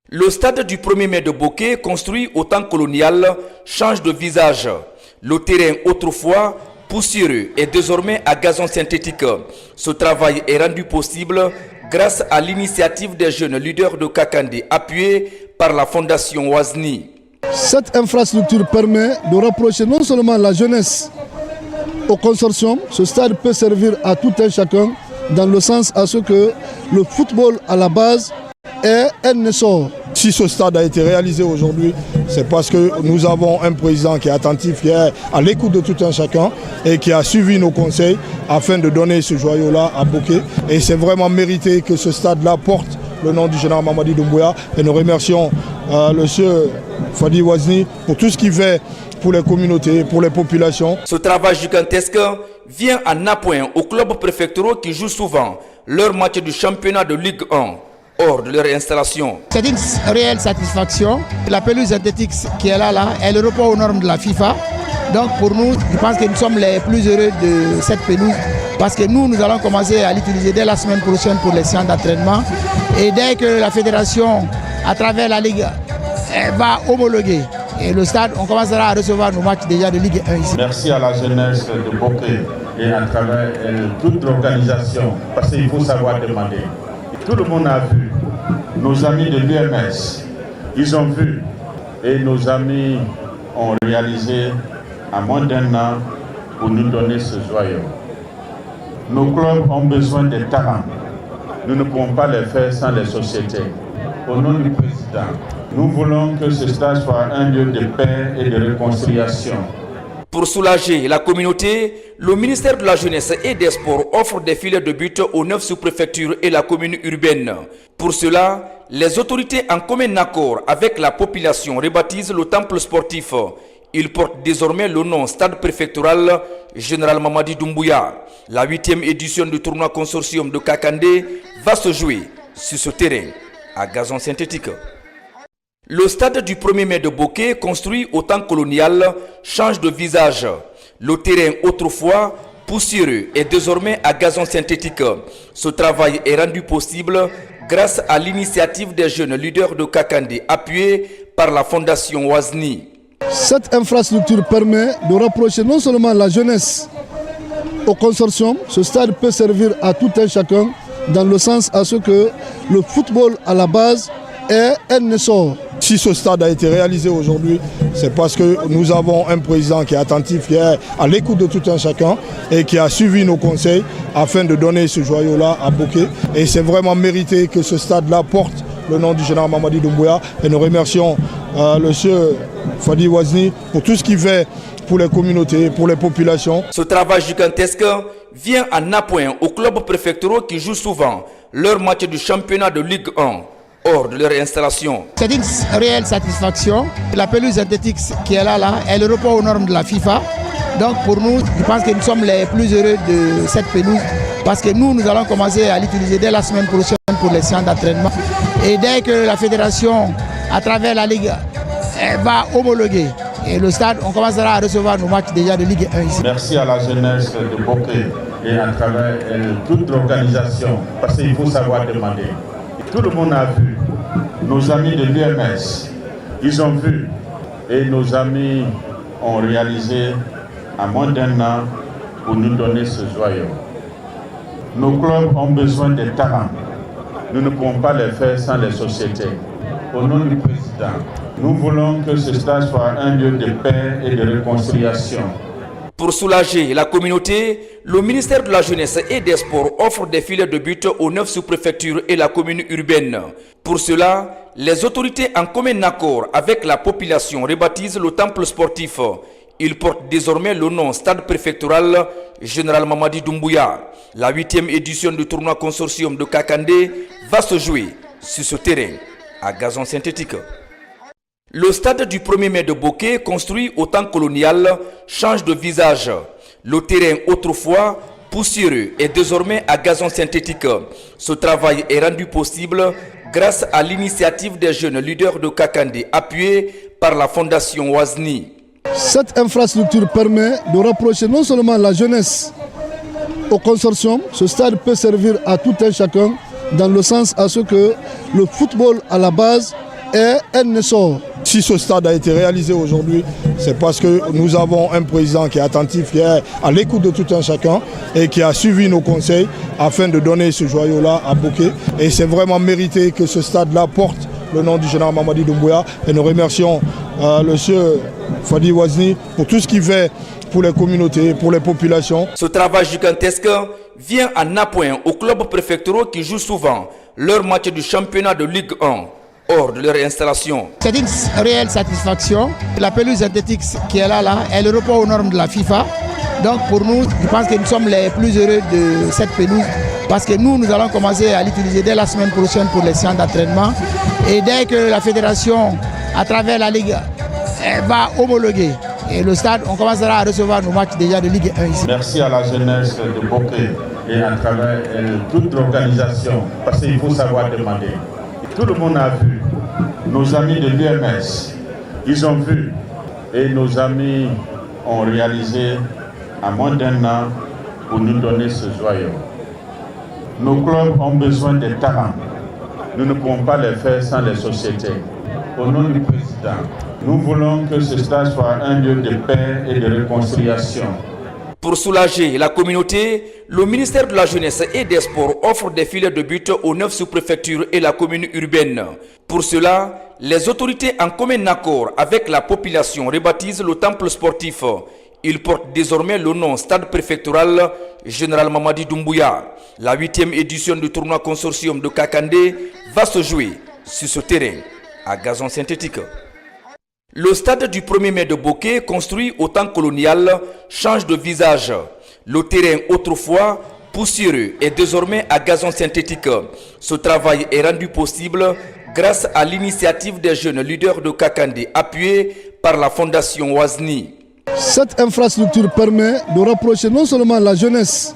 Le stade du 1er mai de Bokeh, construit au temps colonial, change de visage. Le terrain autrefois poussiéreux est désormais à gazon synthétique. Ce travail est rendu possible grâce à l'initiative des jeunes leaders de Kakandé, appuyés par la Fondation Wazni. Cette infrastructure permet de rapprocher non seulement la jeunesse au consortium, ce stade peut servir à tout un chacun dans le sens à ce que le football à la base est un essor. Si ce stade a été réalisé aujourd'hui, c'est parce que nous avons un président qui est attentif, qui est à l'écoute de tout un chacun et qui a suivi nos conseils afin de donner ce joyau-là à Bokeh. Et c'est vraiment mérité que ce stade-là porte le nom du général Mamadi Doumbouya. Et nous remercions le monsieur Fadi Wazni pour tout ce qu'il fait pour les communautés, pour les populations. Ce travail gigantesque vient en appoint aux clubs préfectoraux qui jouent souvent leur match du championnat de Ligue 1 hors de leur installation. C'est une réelle satisfaction. La pelouse synthétique qui est là, elle répond aux normes de la FIFA. Donc pour nous, je pense que nous sommes les plus heureux de cette pelouse parce que nous allons commencer à l'utiliser dès la semaine prochaine pour les séances d'entraînement. Et dès que la fédération, à travers la Ligue, va homologuer et le stade, on commencera à recevoir nos matchs déjà de Ligue 1 ici. Merci à la jeunesse de Bokeh et à travers toute l'organisation, parce qu'il faut savoir demander. Tout le monde a vu, nos amis de l'UMS, ils ont vu et nos amis ont réalisé à moins d'un an pour nous donner ce joyau. Nos clubs ont besoin de talents. Nous ne pouvons pas les faire sans les sociétés. Au nom du président, nous voulons que ce stade soit un lieu de paix et de réconciliation. Pour soulager la communauté, le ministère de la Jeunesse et des Sports offre des filets de but aux 9 sous-préfectures et la commune urbaine. Pour cela, les autorités en commun accord avec la population rebaptisent le temple sportif. Il porte désormais le nom Stade préfectoral Général Mamadi Doumbouya. La 8e édition du tournoi consortium de Kakandé va se jouer sur ce terrain à gazon synthétique. Le stade du 1er mai de Bokeh, construit au temps colonial, change de visage. Le terrain autrefois poussiéreux est désormais à gazon synthétique. Ce travail est rendu possible grâce à l'initiative des jeunes leaders de Kakandé, appuyés par la Fondation Wazni. Cette infrastructure permet de rapprocher non seulement la jeunesse au consortium, ce stade peut servir à tout un chacun dans le sens à ce que le football à la base est un essor. Si ce stade a été réalisé aujourd'hui, c'est parce que nous avons un président qui est attentif, qui est à l'écoute de tout un chacun et qui a suivi nos conseils afin de donner ce joyau-là à Bokeh. Et c'est vraiment mérité que ce stade-là porte le nom du général Mamadi Doumbouya. Et nous remercions le monsieur Fadi Wazni pour tout ce qu'il fait pour les communautés, pour les populations. Ce travail gigantesque vient en appoint aux clubs préfectoraux qui jouent souvent leur match du championnat de Ligue 1 hors de leur installation. C'est une réelle satisfaction. La pelouse synthétique qui est là, elle répond aux normes de la FIFA. Donc pour nous, je pense que nous sommes les plus heureux de cette pelouse parce que nous allons commencer à l'utiliser dès la semaine prochaine pour les séances d'entraînement. Et dès que la fédération, à travers la Ligue, va homologuer et le stade, on commencera à recevoir nos matchs déjà de Ligue 1 ici. Merci à la jeunesse de Bokeh et à travers toute l'organisation, parce qu'il faut savoir demander. Tout le monde a vu, nos amis de l'UMS, ils ont vu et nos amis ont réalisé à moins d'un an pour nous donner ce joyau. Nos clubs ont besoin de talents. Nous ne pouvons pas les faire sans les sociétés. Au nom du président, nous voulons que ce stade soit un lieu de paix et de réconciliation. Pour soulager la communauté, le ministère de la Jeunesse et des Sports offre des filets de but aux 9 sous-préfectures et la commune urbaine. Pour cela, les autorités en commun accord avec la population rebaptisent le temple sportif. Il porte désormais le nom Stade préfectoral Général Mamadi Doumbouya. La 8e édition du tournoi consortium de Kakandé va se jouer sur ce terrain à gazon synthétique. Le stade du 1er mai de Bokeh, construit au temps colonial, change de visage. Le terrain autrefois poussiéreux est désormais à gazon synthétique. Ce travail est rendu possible grâce à l'initiative des jeunes leaders de Kakandé, appuyés par la Fondation Wazni. Cette infrastructure permet de rapprocher non seulement la jeunesse au consortium, ce stade peut servir à tout un chacun dans le sens à ce que le football à la base est un essor. Si ce stade a été réalisé aujourd'hui, c'est parce que nous avons un président qui est attentif, qui est à l'écoute de tout un chacun et qui a suivi nos conseils afin de donner ce joyau-là à Bokeh. Et c'est vraiment mérité que ce stade-là porte le nom du général Mamadi Doumbouya. Et nous remercions le monsieur Fadi Wazni pour tout ce qu'il fait pour les communautés, pour les populations. Ce travail gigantesque vient en appoint aux clubs préfectoraux qui jouent souvent leur match du championnat de Ligue 1 hors de leur installation. C'est une réelle satisfaction. La pelouse synthétique qui est là, elle répond aux normes de la FIFA. Donc pour nous, je pense que nous sommes les plus heureux de cette pelouse parce que nous allons commencer à l'utiliser dès la semaine prochaine pour les séances d'entraînement. Et dès que la fédération, à travers la Ligue, va homologuer et le stade, on commencera à recevoir nos matchs déjà de Ligue 1 ici. Merci à la jeunesse de Bokeh et à travers toute l'organisation, parce qu'il faut savoir demander. Tout le monde a vu, nos amis de l'UMS, ils ont vu et nos amis ont réalisé à moins d'un an pour nous donner ce joyau. Nos clubs ont besoin de talents. Nous ne pouvons pas les faire sans les sociétés. Au nom du président, nous voulons que ce stade soit un lieu de paix et de réconciliation. Pour soulager la communauté, le ministère de la Jeunesse et des Sports offre des filets de but aux 9 sous-préfectures et la commune urbaine. Pour cela, les autorités en commun accord avec la population rebaptisent le temple sportif. Il porte désormais le nom Stade préfectoral Général Mamadi Doumbouya. La 8e édition du tournoi consortium de Kakandé va se jouer sur ce terrain à gazon synthétique. Le stade du 1er mai de Bokeh, construit au temps colonial, change de visage. Le terrain autrefois poussiéreux est désormais à gazon synthétique. Ce travail est rendu possible grâce à l'initiative des jeunes leaders de Kakandé, appuyés par la Fondation Wazni. Cette infrastructure permet de rapprocher non seulement la jeunesse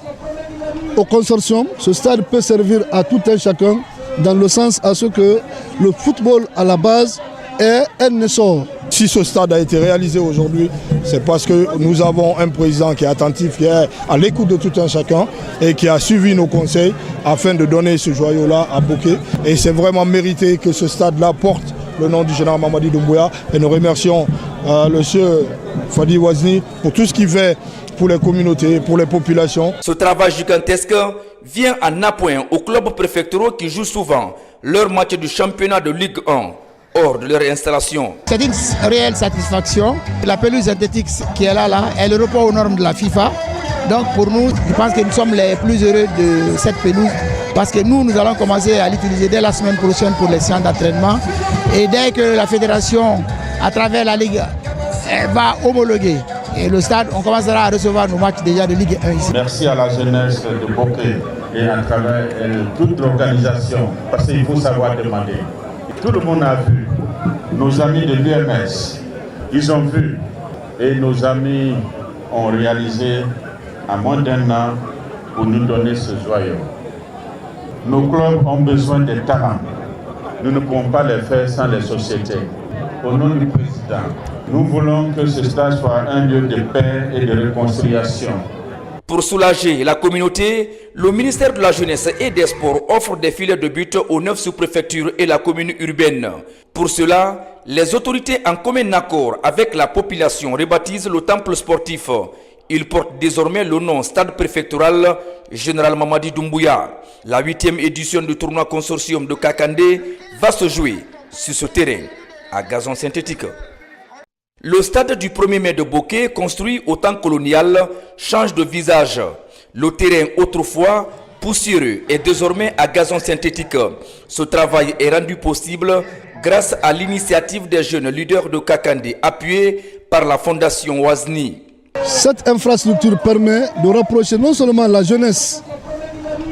au consortium, ce stade peut servir à tout un chacun dans le sens à ce que le football à la base est un essor. Si ce stade a été réalisé aujourd'hui, c'est parce que nous avons un président qui est attentif, qui est à l'écoute de tout un chacun et qui a suivi nos conseils afin de donner ce joyau-là à Bokeh. Et c'est vraiment mérité que ce stade-là porte le nom du général Mamadi Doumbouya. Et nous remercions le monsieur Fadi Wazni pour tout ce qu'il fait pour les communautés, pour les populations. Ce travail gigantesque vient en appoint aux clubs préfectoraux qui jouent souvent leur match du championnat de Ligue 1 hors de leur installation. C'est une réelle satisfaction. La pelouse synthétique qui est là, elle répond aux normes de la FIFA. Donc pour nous, je pense que nous sommes les plus heureux de cette pelouse parce que nous allons commencer à l'utiliser dès la semaine prochaine pour les séances d'entraînement. Et dès que la fédération, à travers la Ligue, va homologuer et le stade, on commencera à recevoir nos matchs déjà de Ligue 1 ici. Merci à la jeunesse de Bokeh et à travers toute l'organisation, parce qu'il faut savoir demander. Tout le monde a vu, nos amis de l'UMS, ils ont vu et nos amis ont réalisé à moins d'un an pour nous donner ce joyau. Nos clubs ont besoin de talents. Nous ne pouvons pas les faire sans les sociétés. Au nom du président, nous voulons que ce stade soit un lieu de paix et de réconciliation. Pour soulager la communauté, le ministère de la Jeunesse et des Sports offre des filets de but aux 9 sous-préfectures et la commune urbaine. Pour cela, les autorités en commun accord avec la population rebaptisent le temple sportif. Il porte désormais le nom Stade préfectoral Général Mamadi Doumbouya. La 8e édition du tournoi consortium de Kakandé va se jouer sur ce terrain à gazon synthétique. Le stade du 1er mai de Bokeh, construit au temps colonial, change de visage. Le terrain autrefois poussiéreux est désormais à gazon synthétique. Ce travail est rendu possible grâce à l'initiative des jeunes leaders de Kakandé, appuyés par la Fondation Wazni. Cette infrastructure permet de rapprocher non seulement la jeunesse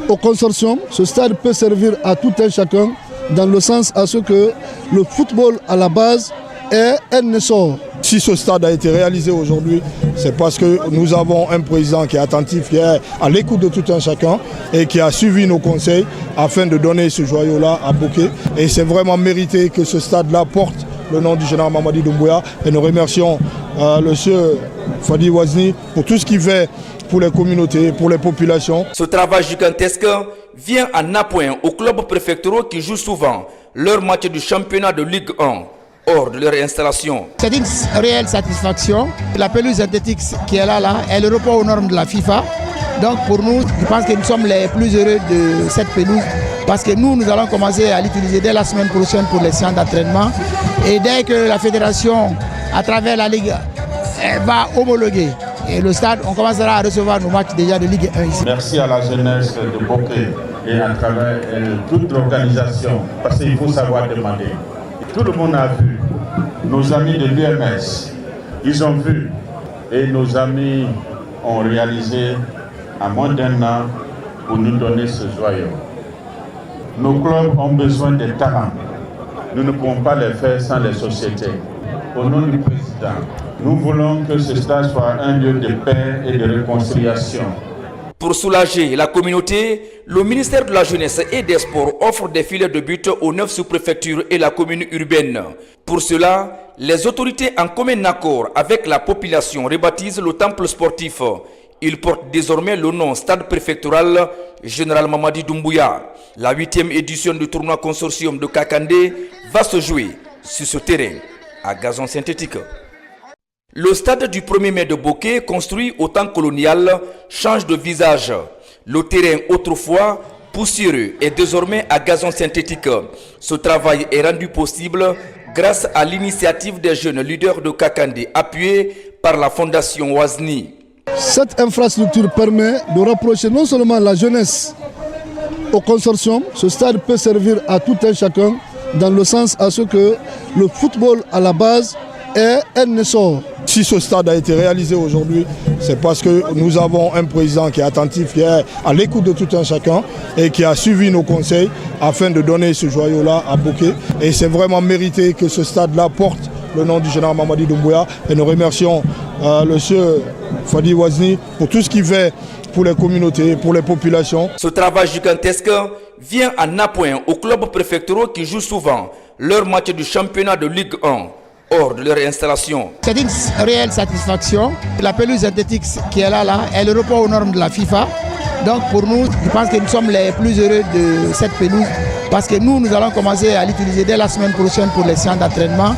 au consortium, ce stade peut servir à tout un chacun dans le sens à ce que le football à la base est un essor. Si ce stade a été réalisé aujourd'hui, c'est parce que nous avons un président qui est attentif, qui est à l'écoute de tout un chacun et qui a suivi nos conseils afin de donner ce joyau-là à Bokeh. Et c'est vraiment mérité que ce stade-là porte le nom du général Mamadi Doumbouya. Et nous remercions le monsieur Fadi Wazni pour tout ce qu'il fait pour les communautés, pour les populations. Ce travail gigantesque vient en appoint aux clubs préfectoraux qui jouent souvent leur match du championnat de Ligue 1 hors de leur installation. C'est une réelle satisfaction. La pelouse synthétique qui est là, elle répond aux normes de la FIFA. Donc pour nous, je pense que nous sommes les plus heureux de cette pelouse parce que nous allons commencer à l'utiliser dès la semaine prochaine pour les séances d'entraînement. Et dès que la fédération, à travers la Ligue, va homologuer et le stade, on commencera à recevoir nos matchs déjà de Ligue 1 ici. Merci à la jeunesse de Bokeh et à travers toute l'organisation, parce qu'il faut savoir demander. Tout le monde a vu, nos amis de l'UMS, ils ont vu et nos amis ont réalisé à moins d'un an pour nous donner ce joyau. Nos clubs ont besoin de talents. Nous ne pouvons pas les faire sans les sociétés. Au nom du président, nous voulons que ce stade soit un lieu de paix et de réconciliation. Pour soulager la communauté, le ministère de la Jeunesse et des Sports offre des filets de but aux 9 sous-préfectures et la commune urbaine. Pour cela, les autorités en commun accord avec la population rebaptisent le temple sportif. Il porte désormais le nom Stade préfectoral Général Mamadi Doumbouya. La 8e édition du tournoi consortium de Kakandé va se jouer sur ce terrain à gazon synthétique. Le stade du 1er mai de Bokeh, construit au temps colonial, change de visage. Le terrain autrefois poussiéreux est désormais à gazon synthétique. Ce travail est rendu possible grâce à l'initiative des jeunes leaders de Kakandé, appuyée par la Fondation Wazni. Cette infrastructure permet de rapprocher non seulement la jeunesse au consortium, ce stade peut servir à tout un chacun dans le sens à ce que le football à la base ait un essor. Si ce stade a été réalisé aujourd'hui, c'est parce que nous avons un président qui est attentif, qui est à l'écoute de tout un chacun et qui a suivi nos conseils afin de donner ce joyau-là à Bokeh. Et c'est vraiment mérité que ce stade-là porte le nom du général Mamadi Doumbouya. Et nous remercions le monsieur Fadi Wazni pour tout ce qu'il fait pour les communautés, pour les populations. Ce travail gigantesque vient en appoint aux clubs préfectoraux qui jouent souvent leur match du championnat de Ligue 1 hors de leur installation. C'est une réelle satisfaction. La pelouse synthétique qui est là, elle répond aux normes de la FIFA. Donc pour nous, je pense que nous sommes les plus heureux de cette pelouse parce que nous allons commencer à l'utiliser dès la semaine prochaine pour les séances d'entraînement.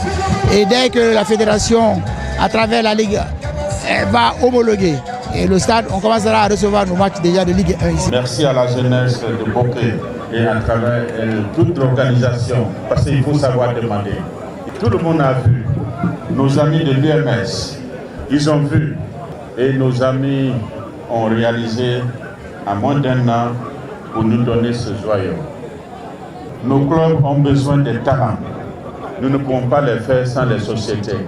Et dès que la fédération, à travers la Ligue, va homologuer et le stade, on commencera à recevoir nos matchs déjà de Ligue 1 ici. Merci à la jeunesse de Bokeh et à travers toute l'organisation, parce qu'il faut savoir demander. Tout le monde a vu, nos amis de l'UMS, ils ont vu et nos amis ont réalisé à moins d'un an pour nous donner ce joyau. Nos clubs ont besoin de talents. Nous ne pouvons pas les faire sans les sociétés.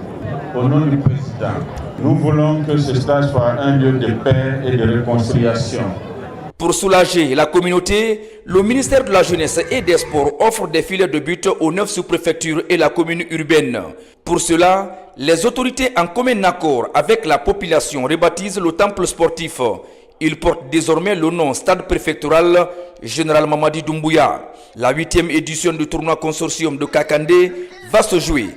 Au nom du président, nous voulons que ce stade soit un lieu de paix et de réconciliation. Pour soulager la communauté, le ministère de la Jeunesse et des Sports offre des filets de but aux 9 sous-préfectures et la commune urbaine. Pour cela, les autorités en commun accord avec la population rebaptisent le temple sportif. Il porte désormais le nom Stade préfectoral Général Mamadi Doumbouya. La 8e édition du tournoi consortium de Kakandé va se jouer